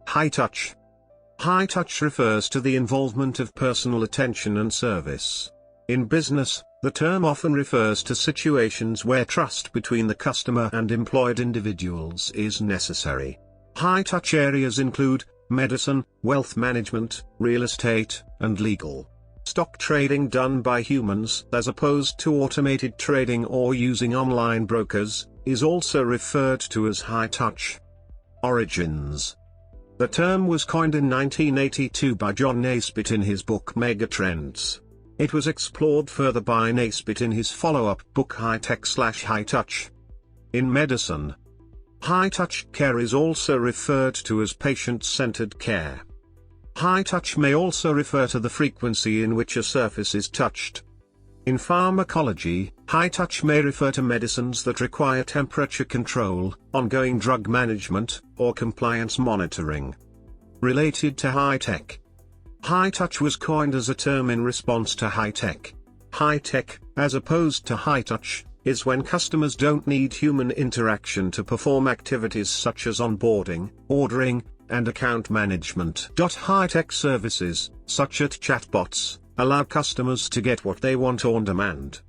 High touch. High touch refers to the involvement of personal attention and service. In business, the term often refers to situations where trust between the customer and employed individuals is necessary. High-touch areas include medicine, wealth management, real estate, and legal. Stock trading done by humans as opposed to automated trading or using online brokers is also referred to as high-touch. Origins. The term was coined in 1982 by John Naisbitt in his book Megatrends. It was explored further by Naisbitt in his follow-up book High Tech/High Touch. In medicine, high-touch care is also referred to as patient-centered care. High-touch may also refer to the frequency in which a surface is touched. In pharmacology, high-touch may refer to medicines that require temperature control, ongoing drug management, or compliance monitoring. Related to high-tech. High-touch was coined as a term in response to high-tech. High-tech, as opposed to high-touch, is when customers don't need human interaction to perform activities such as onboarding, ordering, and account management. High-tech services, such as chatbots, allow customers to get what they want on demand.